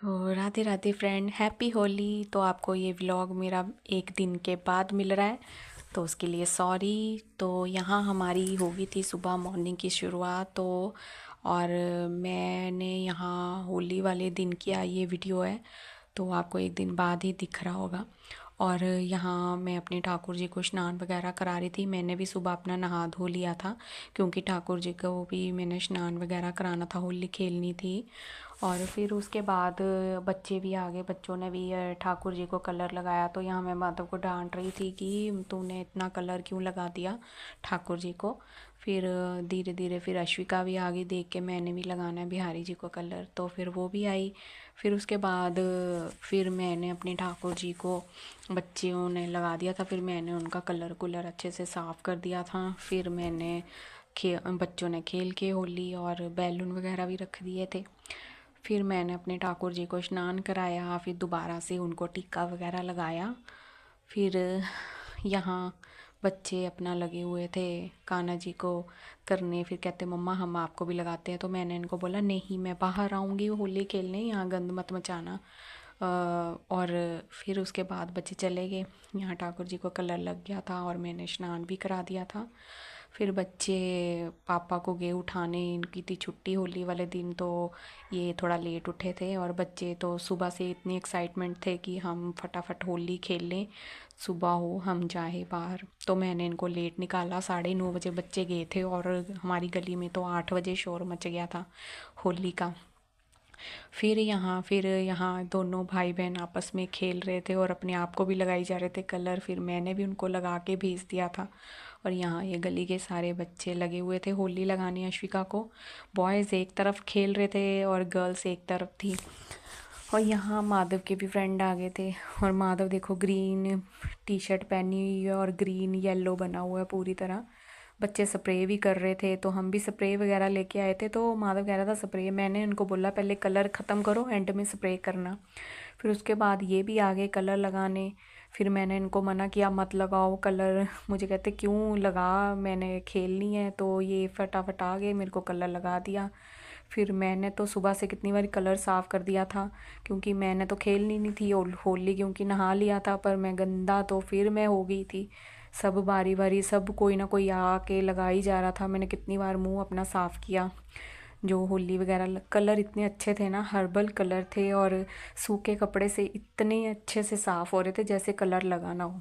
तो Radhe Radhe friend, happy Holi. तो आपको ये व्लॉग मेरा एक दिन के बाद मिल रहा है, तो उसके लिए सॉरी। तो यहाँ हमारी हो गई थी सुबह मॉर्निंग की शुरुआत। और मैंने यहाँ होली वाले दिन किया ये वीडियो है, तो आपको एक दिन बाद ही दिख रहा होगा। और यहाँ मैं अपने ठाकुर जी को स्नान वगैरह करा रही थी। मैंने भी सुबह अपना नहा धो लिया था, क्योंकि ठाकुर जी को भी मैंने स्नान वगैरह कराना था, होली खेलनी थी। और फिर उसके बाद बच्चे भी आ गए, बच्चों ने भी ठाकुर जी को कलर लगाया। तो यहाँ मैं माधव को डांट रही थी कि तूने इतना कलर क्यों लगा दिया ठाकुर जी को। फिर धीरे धीरे फिर अश्विका भी आ गई, देख के मैंने भी लगाना है बिहारी जी को कलर, तो फिर वो भी आई। फिर उसके बाद फिर मैंने अपने ठाकुर जी को, बच्चियों ने लगा दिया था, फिर मैंने उनका कलर कुलर अच्छे से साफ़ कर दिया था। फिर मैंने बच्चों ने खेल के होली और बैलून वगैरह भी रख दिए थे। फिर मैंने अपने ठाकुर जी को स्नान कराया, फिर दोबारा से उनको टीका वगैरह लगाया। फिर यहाँ बच्चे अपना लगे हुए थे कान्हा जी को करने, फिर कहते मम्मा हम आपको भी लगाते हैं। तो मैंने इनको बोला नहीं, मैं बाहर आऊँगी होली खेलने, यहाँ गंद मत मचाना। और फिर उसके बाद बच्चे चले गए। यहाँ ठाकुर जी को कलर लग गया था और मैंने स्नान भी करा दिया था। फिर बच्चे पापा को गए उठाने, इनकी थी छुट्टी होली वाले दिन, तो ये थोड़ा लेट उठे थे। और बच्चे तो सुबह से इतनी एक्साइटमेंट थे कि हम फटाफट होली खेल लें, सुबह हो हम जाए बाहर। तो मैंने इनको लेट निकाला, 9:30 बजे बच्चे गए थे, और हमारी गली में तो 8 बजे शोर मच गया था होली का। फिर यहाँ दोनों भाई बहन आपस में खेल रहे थे और अपने आप को भी लगाई जा रहे थे कलर, फिर मैंने भी उनको लगा के भेज दिया था। और यहाँ ये गली के सारे बच्चे लगे हुए थे होली लगाने अश्विका को। बॉयज़ एक तरफ खेल रहे थे और गर्ल्स एक तरफ थी। और यहाँ माधव के भी फ्रेंड आ गए थे। और माधव देखो ग्रीन टी शर्ट पहनी हुई है और ग्रीन येलो बना हुआ है पूरी तरह। बच्चे स्प्रे भी कर रहे थे, तो हम भी स्प्रे वगैरह लेके आए थे। तो माधव कह रहा था स्प्रे, मैंने उनको बोला पहले कलर ख़त्म करो, एंड में स्प्रे करना। फिर उसके बाद ये भी आ गए कलर लगाने। फिर मैंने इनको मना किया मत लगाओ कलर, मुझे कहते क्यों लगा, मैंने खेलनी है। तो ये फटाफट आ गए, मेरे को कलर लगा दिया। फिर मैंने तो सुबह से कितनी बार कलर साफ़ कर दिया था, क्योंकि मैंने तो खेलनी नहीं थी होली, क्योंकि नहा लिया था, पर मैं गंदा तो फिर मैं हो गई थी। सब बारी बारी सब कोई ना कोई आके लगा ही जा रहा था। मैंने कितनी बार मुंह अपना साफ़ किया। जो होली वगैरह कलर इतने अच्छे थे ना, हर्बल कलर थे, और सूखे कपड़े से इतने अच्छे से साफ़ हो रहे थे जैसे कलर लगाना हो।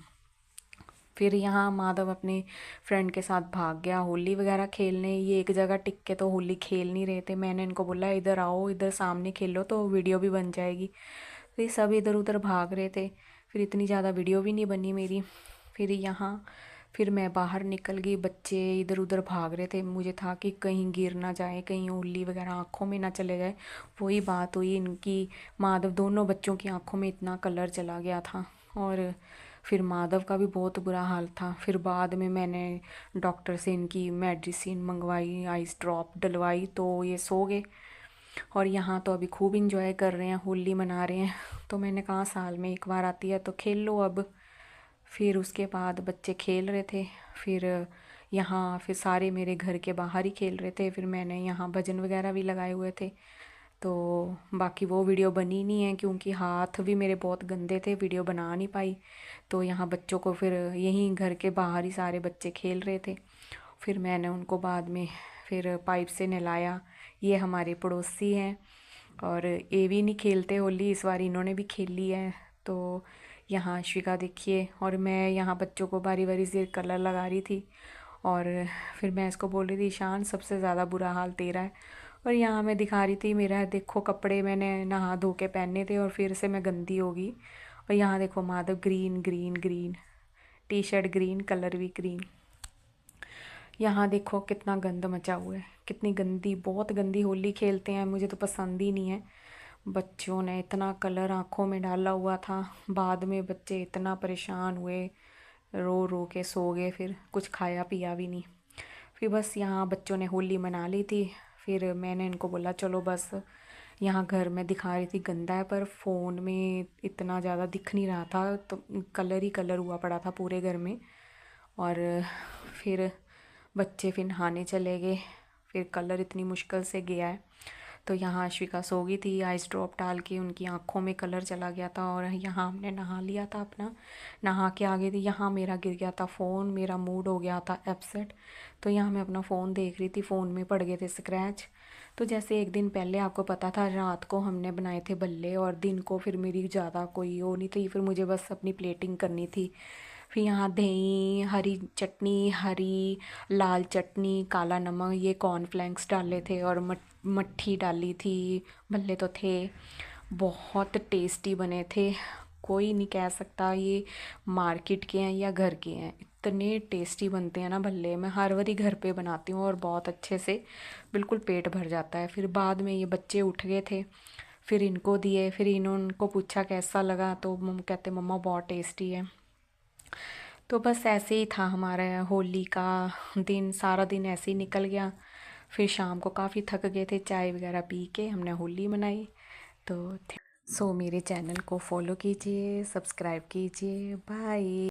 फिर यहाँ माधव अपने फ्रेंड के साथ भाग गया होली वगैरह खेलने। ये एक जगह टिक के तो होली खेल नहीं रहे थे। मैंने इनको बोला इधर आओ, इधर सामने खेलो तो वीडियो भी बन जाएगी। तो ये सब इधर उधर भाग रहे थे, फिर इतनी ज़्यादा वीडियो भी नहीं बनी मेरी। फिर मैं बाहर निकल गई, बच्चे इधर उधर भाग रहे थे। मुझे था कि कहीं गिर ना जाए, कहीं होली वगैरह आँखों में ना चले जाए। वही बात हुई, इनकी माधव दोनों बच्चों की आँखों में इतना कलर चला गया था। और फिर माधव का भी बहुत बुरा हाल था। फिर बाद में मैंने डॉक्टर से इनकी मेडिसिन मंगवाई, आइस ड्रॉप डलवाई, तो ये सो गए। और यहाँ तो अभी खूब इंजॉय कर रहे हैं, होली मना रहे हैं। तो मैंने कहा साल में एक बार आती है तो खेल लो अब। फिर उसके बाद बच्चे खेल रहे थे। फिर यहाँ फिर सारे मेरे घर के बाहर ही खेल रहे थे। फिर मैंने यहाँ भजन वगैरह भी लगाए हुए थे। तो बाकी वो वीडियो बनी नहीं है, क्योंकि हाथ भी मेरे बहुत गंदे थे, वीडियो बना नहीं पाई। तो यहाँ बच्चों को फिर यहीं घर के बाहर ही सारे बच्चे खेल रहे थे। फिर मैंने उनको बाद में फिर पाइप से नहलाया। ये हमारे पड़ोसी हैं, और ये भी नहीं खेलते होली, इस बार इन्होंने भी खेली है। तो यहाँ अश्विका देखिए, और मैं यहाँ बच्चों को बारी बारी से कलर लगा रही थी। और फिर मैं इसको बोल रही थी ईशान सबसे ज़्यादा बुरा हाल तेरा है। और यहाँ मैं दिखा रही थी मेरा देखो कपड़े मैंने नहा धो के पहने थे और फिर से मैं गंदी होगी। और यहाँ देखो Madhav green green green tea shirt, green colour भी ग्रीन। यहाँ देखो कितना गंद मचा हुआ है, कितनी गंदी, बहुत गंदी होली खेलते हैं, मुझे तो पसंद ही नहीं है। बच्चों ने इतना कलर आँखों में डाला हुआ था, बाद में बच्चे इतना परेशान हुए, रो रो के सो गए, फिर कुछ खाया पिया भी नहीं। फिर बस यहाँ बच्चों ने होली मना ली थी। फिर मैंने इनको बोला चलो बस, यहाँ घर में दिखा रही थी गंदा है, पर फ़ोन में इतना ज़्यादा दिख नहीं रहा था, तो कलर ही कलर हुआ पड़ा था पूरे घर में। और फिर बच्चे फिर नहाने चले गए। फिर कलर इतनी मुश्किल से गया है। तो यहाँ अश्विका सो गई थी, आइस ड्रॉप डाल के उनकी आँखों में कलर चला गया था। और यहाँ हमने नहा लिया था अपना, नहा के आ गई थी। यहाँ मेरा गिर गया था फ़ोन, मेरा मूड हो गया था अपसेट। तो यहाँ मैं अपना फ़ोन देख रही थी, फ़ोन में पड़ गए थे स्क्रैच। तो जैसे एक दिन पहले आपको पता था, रात को हमने बनाए थे बल्ले, और दिन को फिर मेरी ज़्यादा कोई वो नहीं थी, फिर मुझे बस अपनी प्लेटिंग करनी थी। फिर यहाँ दही, हरी चटनी, हरी लाल चटनी, काला नमक, ये कॉर्नफ्लेक्स डाले थे और मट्ठी डाली थी। भल्ले तो थे, बहुत टेस्टी बने थे। कोई नहीं कह सकता ये मार्केट के हैं या घर के हैं, इतने टेस्टी बनते हैं ना भल्ले। मैं हर बारी घर पे बनाती हूँ और बहुत अच्छे से, बिल्कुल पेट भर जाता है। फिर बाद में ये बच्चे उठ गए थे, फिर इनको दिए, फिर इन्होंने उनको पूछा कैसा लगा, तो मम कहते मम्मा बहुत टेस्टी है। तो बस ऐसे ही था हमारा होली का दिन, सारा दिन ऐसे ही निकल गया। फिर शाम को काफ़ी थक गए थे, चाय वगैरह पी के हमने होली मनाई। तो सो मेरे चैनल को फॉलो कीजिए, सब्सक्राइब कीजिए, बाय।